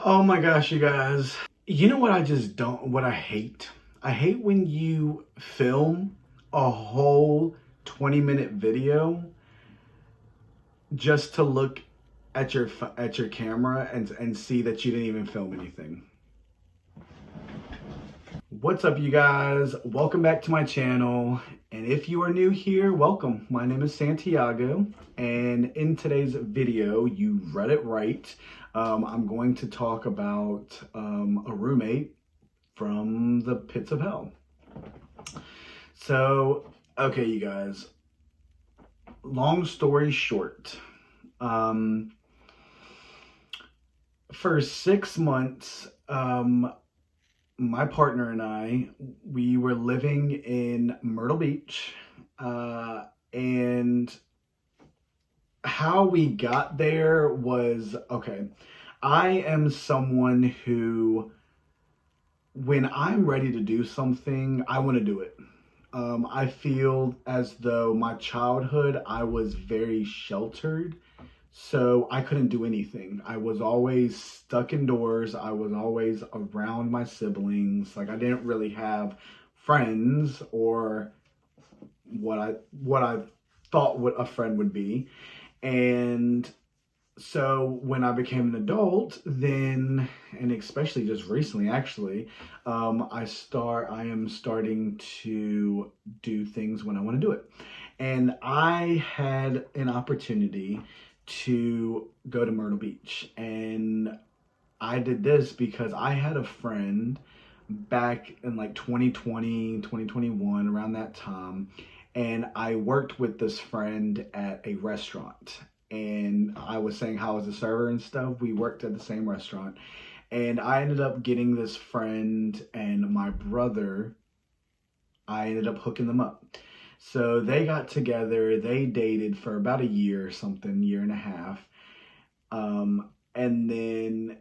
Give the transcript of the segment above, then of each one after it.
Oh my gosh, you guys. You know what I just don't, what I hate? I hate when you film a whole 20-minute video just to look at your camera and see that you didn't even film anything. What's up, you guys? Welcome back to my channel. And if you are new here, welcome. My name is Santiago. And in today's video, you read it right. I'm going to talk about a roommate from the pits of hell. So, okay, you guys. Long story short, for 6 months, my partner and I, we were living in Myrtle Beach, and how we got there was, okay, I am someone who, when I'm ready to do something, I want to do it. I feel as though my childhood, I was very sheltered. So I couldn't do anything. I was always stuck indoors. I was always around my siblings. Like, I didn't really have friends or what I thought what a friend would be. And so when I became an adult, then, and especially just recently, actually, I am starting to do things when I want to do it. And I had an opportunity to go to Myrtle Beach. And I did this because I had a friend back in like 2020, 2021, around that time. And I worked with this friend at a restaurant. And I was saying how I was a server and stuff. We worked at the same restaurant. And I ended up getting this friend and my brother, I ended up hooking them up. So they got together, they dated for about a year or something, year and a half. And then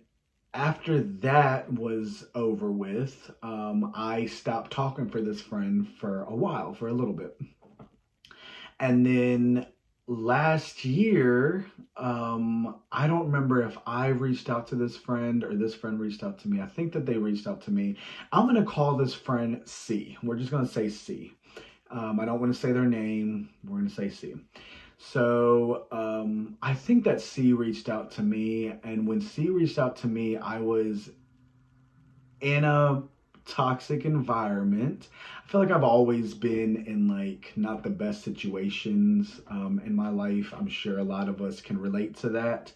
after that was over with, I stopped talking for this friend for a while, for a little bit. And then last year, I don't remember if I reached out to this friend or this friend reached out to me. I think that they reached out to me. I'm going to call this friend C. We're just going to say C. I don't want to say their name. We're going to say C. So I think that C reached out to me. And when C reached out to me, I was in a toxic environment. I feel like I've always been in like not the best situations in my life. I'm sure a lot of us can relate to that.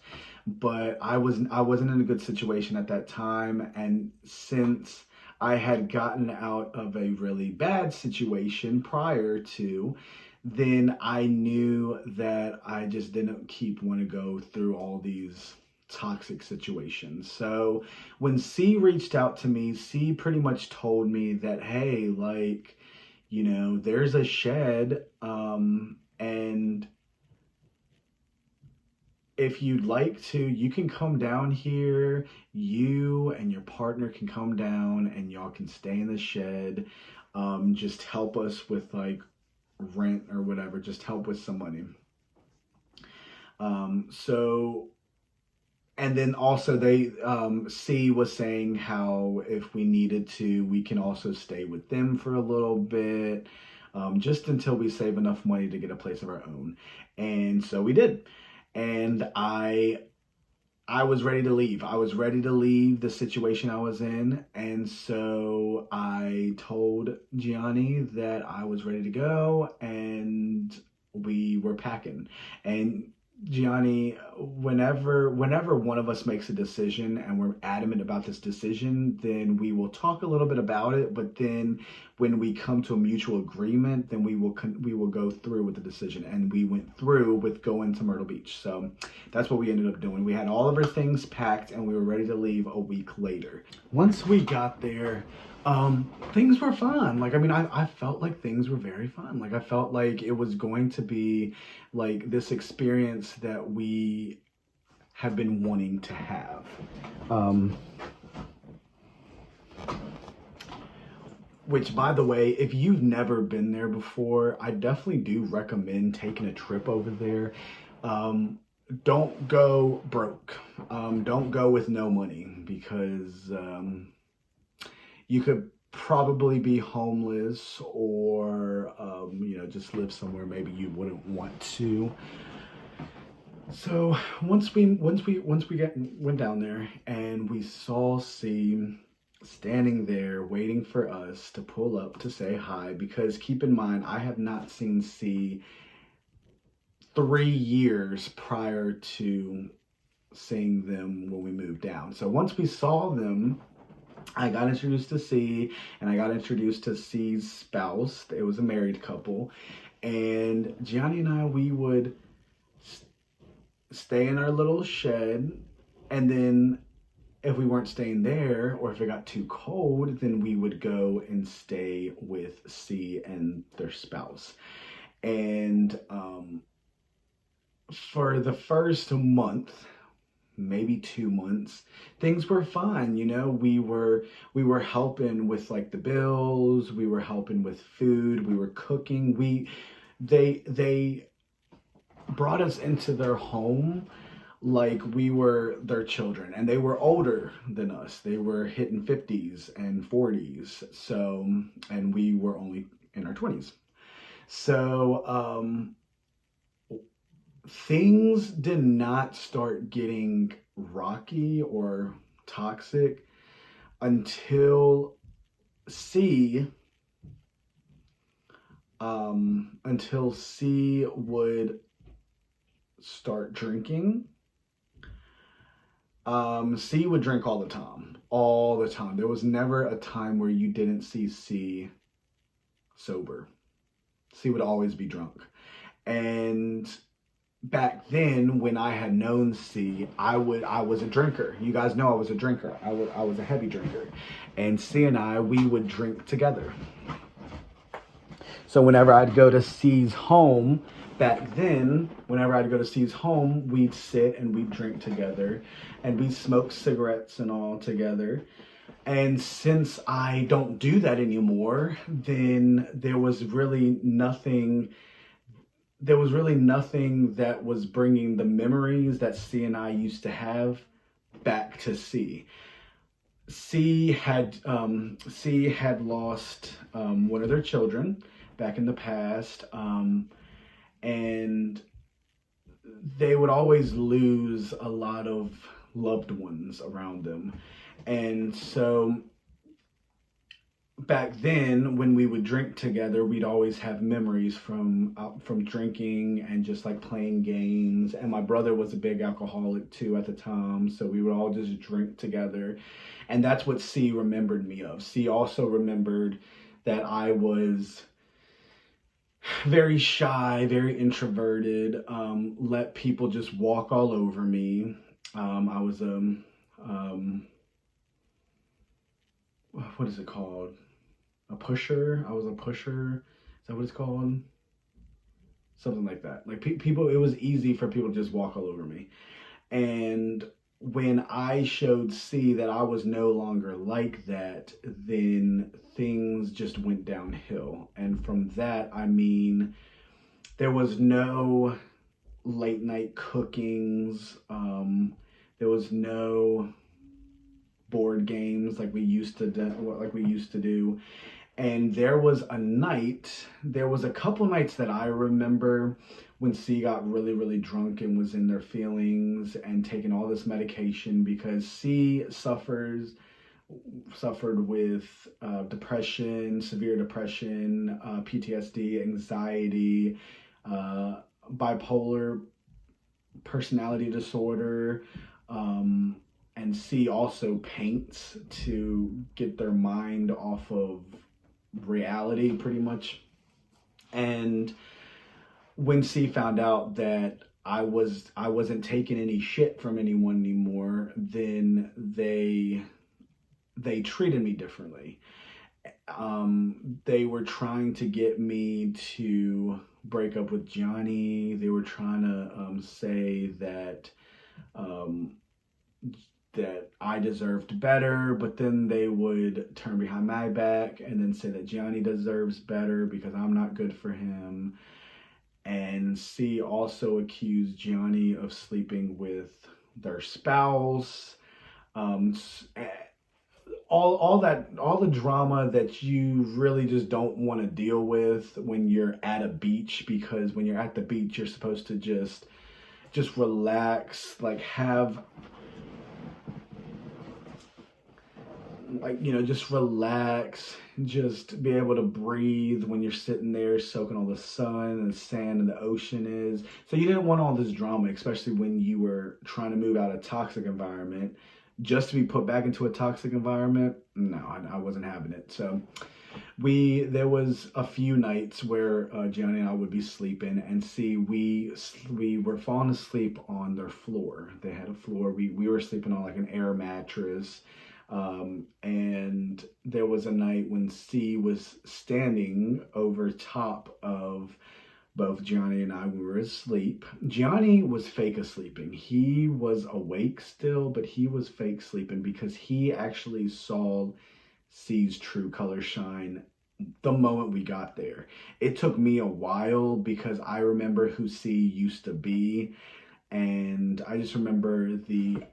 But I wasn't in a good situation at that time. And since I had gotten out of a really bad situation prior to, then I knew that I just didn't want to go through all these toxic situations. So when C reached out to me, C pretty much told me that, hey, like, you know, there's a shed, and if you'd like to, you can come down here. You and your partner can come down and y'all can stay in the shed. Just help us with like rent or whatever. Just help with some money. And then also they, C was saying how if we needed to, we can also stay with them for a little bit, just until we save enough money to get a place of our own. And so we did. And I was ready to leave. I was ready to leave the situation I was in. And so I told Gianni that I was ready to go and we were packing. And Gianni, whenever one of us makes a decision and we're adamant about this decision, then we will talk a little bit about it. But then when we come to a mutual agreement, then we will go through with the decision. And we went through with going to Myrtle Beach. So that's what we ended up doing. We had all of our things packed and we were ready to leave a week later. Once we got there, things were fun. Like, I mean, I felt like things were very fun. Like, I felt like it was going to be like this experience that we have been wanting to have. Which, by the way, if you've never been there before, I definitely do recommend taking a trip over there. Don't go broke. Don't go with no money, because you could probably be homeless or just live somewhere maybe you wouldn't want to. So once we went down there and we saw C standing there waiting for us to pull up to say hi, because keep in mind I have not seen C 3 years prior to seeing them when we moved down. So once we saw them, I got introduced to C, and I got introduced to C's spouse. It was a married couple, and Gianni and I, we would stay in our little shed, and then if we weren't staying there, or if it got too cold, then we would go and stay with C and their spouse. And for the first month, maybe 2 months, things were fine. We were helping with like the bills, we were helping with food, we were cooking. They brought us into their home like we were their children, and they were older than us. They were hitting 50s and 40s, so, and we were only in our 20s. So things did not start getting rocky or toxic until C would start drinking. C would drink all the time. There was never a time where you didn't see C sober. C would always be drunk. And back then, when I had known C, I was a drinker. You guys know I was a drinker. I was a heavy drinker. And C and I, we would drink together. So whenever I'd go to C's home, back then, whenever I'd go to C's home, we'd sit and we'd drink together, and we'd smoke cigarettes and all together. And since I don't do that anymore, then there was really nothing that was bringing the memories that C and I used to have back to C. C had lost one of their children back in the past, and they would always lose a lot of loved ones around them. And so back then, when we would drink together, we'd always have memories from drinking and just like playing games. And my brother was a big alcoholic too at the time, so we would all just drink together. And that's what C remembered me of. C also remembered that I was very shy, very introverted, let people just walk all over me. I was what is it called? A pusher. I was a pusher. Is that what it's called? Something like that. Like people, it was easy for people to just walk all over me. And when I showed C that I was no longer like that, then things just went downhill. And from that, I mean, there was no late night cookings. There was no board games like we used to do. And there was a couple nights that I remember when C got really, really drunk and was in their feelings and taking all this medication, because C suffered with depression, severe depression, PTSD, anxiety, bipolar personality disorder, and C also paints to get their mind off of reality, pretty much. And when C found out that I wasn't taking any shit from anyone anymore, then they treated me differently. They were trying to get me to break up with Johnny. They were trying to say that that I deserved better, but then they would turn behind my back and then say that Johnny deserves better because I'm not good for him. And C also accused Johnny of sleeping with their spouse. All the drama that you really just don't want to deal with when you're at a beach, because when you're at the beach you're supposed to just relax, like have, like, just relax, just be able to breathe when you're sitting there soaking all the sun and the sand and the ocean is. So you didn't want all this drama, especially when you were trying to move out of a toxic environment just to be put back into a toxic environment. No, I wasn't having it. So there was a few nights where Gianni and I would be sleeping, and see, we were falling asleep on their floor. They had a floor. We were sleeping on like an air mattress. And there was a night when C was standing over top of both Gianni and I. We were asleep. Gianni was fake asleeping. He was awake still, but he was fake sleeping because he actually saw C's true color shine the moment we got there. It took me a while because I remember who C used to be, and I just remember the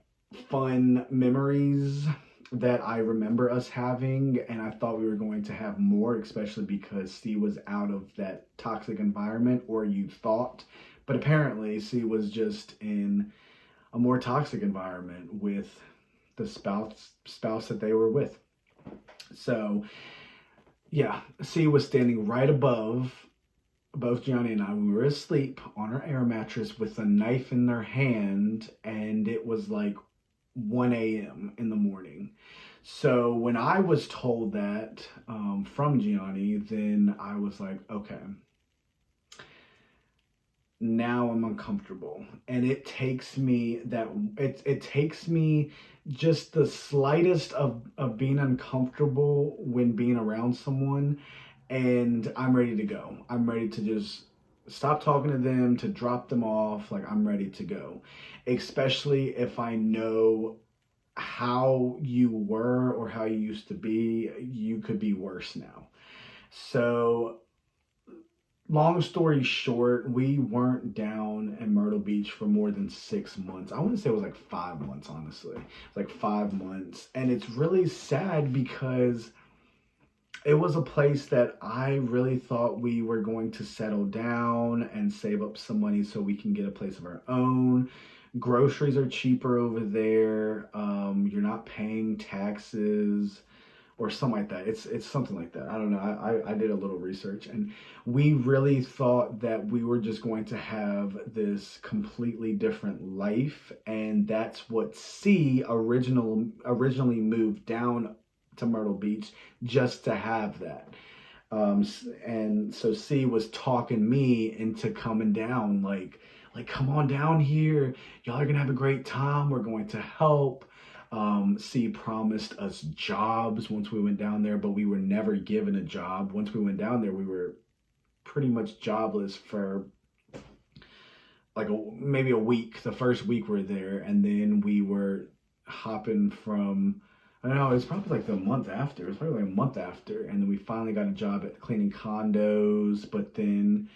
fun memories that I remember us having, and I thought we were going to have more, especially because C was out of that toxic environment, or you thought, but apparently C was just in a more toxic environment with the spouse that they were with. So yeah, C was standing right above both Gianni and I. We were asleep on our air mattress with a knife in their hand, and it was like 1 a.m. in the morning. So when I was told that from Gianni, then I was like, okay, now I'm uncomfortable. And it takes me just the slightest of being uncomfortable when being around someone, and I'm ready to go. I'm ready to just stop talking to them, to drop them off. Like, I'm ready to go, especially if I know how you were or how you used to be. You could be worse now. So long story short, we weren't down in Myrtle Beach for more than 6 months. I wouldn't say it was like 5 months, honestly. It's like 5 months. And it's really sad because it was a place that I really thought we were going to settle down and save up some money so we can get a place of our own. Groceries are cheaper over there. You're not paying taxes or something like that. It's something like that. I don't know. I did a little research, and we really thought that we were just going to have this completely different life, and that's what C originally moved down to Myrtle Beach just to have that. And so C was talking me into coming down, like come on down here. Y'all are gonna have a great time. We're going to help. C promised us jobs once we went down there, but we were never given a job. Once we went down there, we were pretty much jobless for like maybe a week. The first week we were there, and then we were hopping from, I don't know, it's probably like the month after. It was probably like a month after, and then we finally got a job at cleaning condos. But then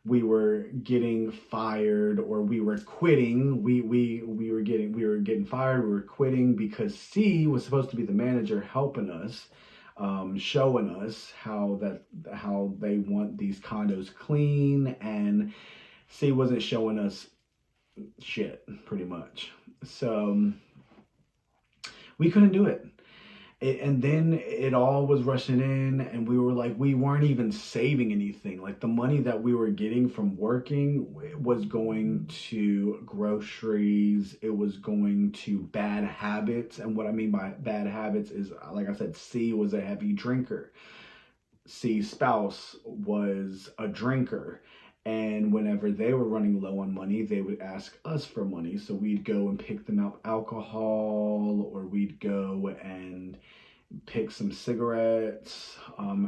we were getting fired, or we were quitting. We were getting fired. We were quitting because C was supposed to be the manager, helping us, showing us how they want these condos clean, and C wasn't showing us shit, pretty much. So we couldn't do it. And then it all was rushing in, and we were like, we weren't even saving anything. Like, the money that we were getting from working was going to groceries. It was going to bad habits. And what I mean by bad habits is, like I said, C was a heavy drinker. C's spouse was a drinker. And whenever they were running low on money, they would ask us for money. So we'd go and pick them up alcohol, or we'd go and pick some cigarettes,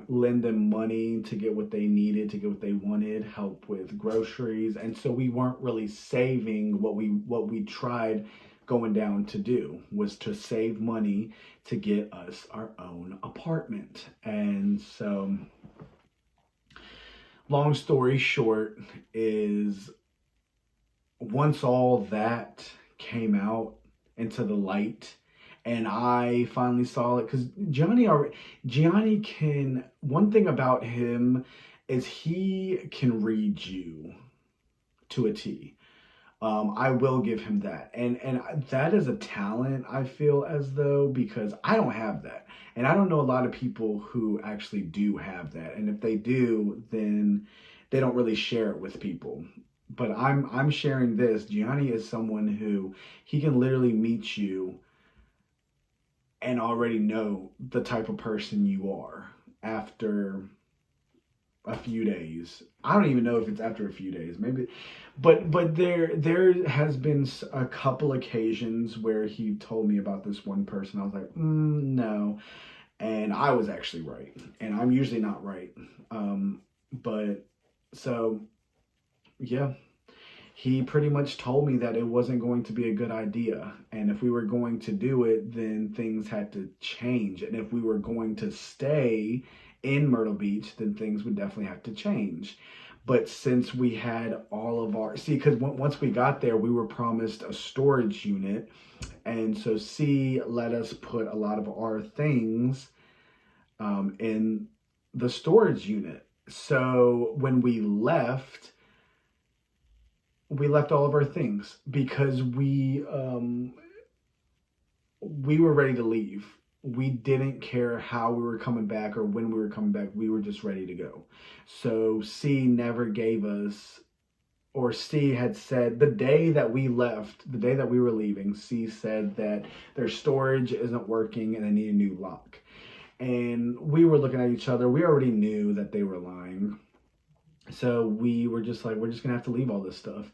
lend them money to get what they needed, to get what they wanted, help with groceries. And so we weren't really saving. What we tried going down to do was to save money to get us our own apartment. And so long story short is, once all that came out into the light, And I finally saw it because Gianni can, one thing about him is he can read you to a T. I will give him that, and that is a talent, I feel as though, because I don't have that, and I don't know a lot of people who actually do have that, and if they do, then they don't really share it with people. But I'm sharing this. Gianni is someone who he can literally meet you and already know the type of person you are after a few days. I don't even know if it's after a few days, maybe, but there has been a couple occasions where he told me about this one person. I was like, no, and I was actually right, and I'm usually not right. But so yeah, he pretty much told me that it wasn't going to be a good idea, and if we were going to do it, then things had to change, and if we were going to stay in Myrtle Beach, then things would definitely have to change. But since we had all of our, see, because once we got there, we were promised a storage unit, and so C let us put a lot of our things in the storage unit. So when we left all of our things because we were ready to leave. We didn't care how we were coming back or when we were coming back. We were just ready to go. So C never gave us, or C had said the day that we left, the day that we were leaving, C said that their storage isn't working and they need a new lock. And we were looking at each other. We already knew that they were lying. So we were just like, we're just going to have to leave all this stuff.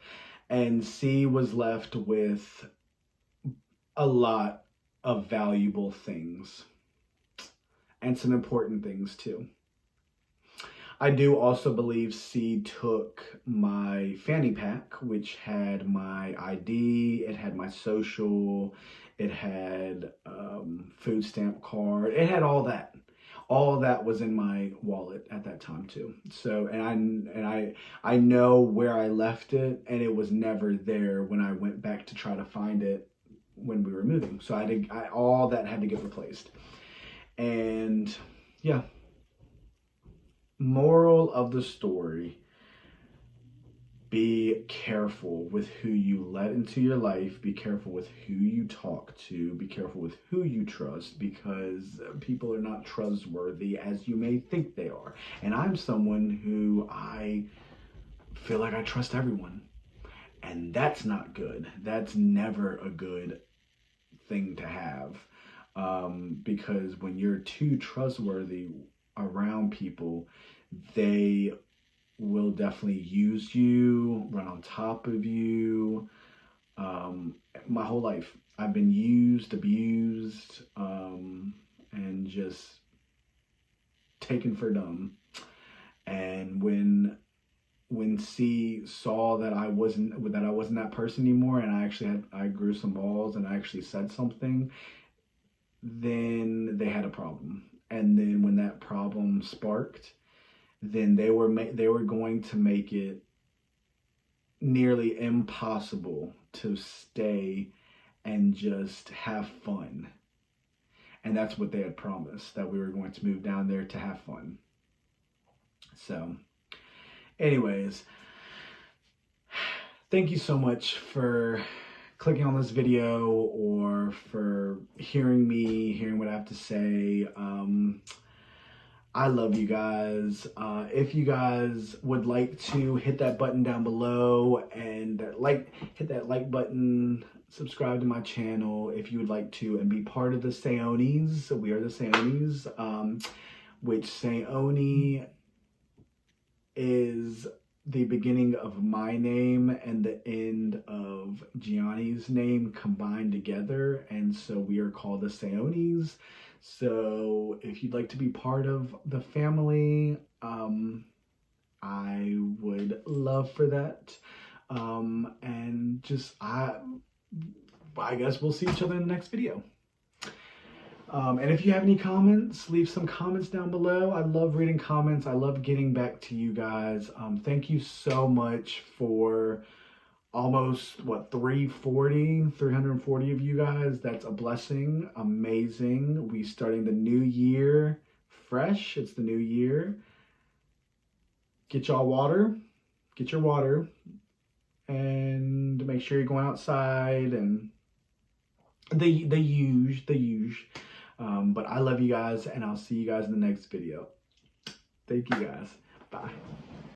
And C was left with a lot of valuable things and some important things too. I do also believe C took my fanny pack, which had my ID, it had my social, it had food stamp card, it had all that. All of that was in my wallet at that time too. So, and I know where I left it, and it was never there when I went back to try to find it when we were moving. So all that had to get replaced. And yeah, moral of the story: be careful with who you let into your life. Be careful with who you talk to. Be careful with who you trust, because people are not trustworthy as you may think they are. And I'm someone who I feel like I trust everyone. And that's not good. That's never a good thing to have. Because when you're too trustworthy around people, they will definitely use you, run on top of you. My whole life, I've been used, abused, and just taken for dumb. And when C saw that I wasn't that person anymore, and I grew some balls and I actually said something, then they had a problem. And then when that problem sparked, then they were going to make it nearly impossible to stay and just have fun. And that's what they had promised, that we were going to move down there to have fun. So anyways, thank you so much for clicking on this video or for hearing what I have to say. I love you guys. If you guys would like to hit that button down below and hit that like button, subscribe to my channel if you would like to, and be part of the Sayonis. So we are the Sayonis, which Sayoni is the beginning of my name and the end of Gianni's name combined together, and so we are called the Sayonis. So if you'd like to be part of the family, I would love for that. And just I guess we'll see each other in the next video. And if you have any comments, leave some comments down below. I love reading comments. I love getting back to you guys. Thank you so much for almost, what, 340 of you guys. That's a blessing. Amazing. We starting the new year fresh. It's the new year. Get y'all water. Get your water. And make sure you're going outside and the huge. But I love you guys, and I'll see you guys in the next video. Thank you guys. Bye.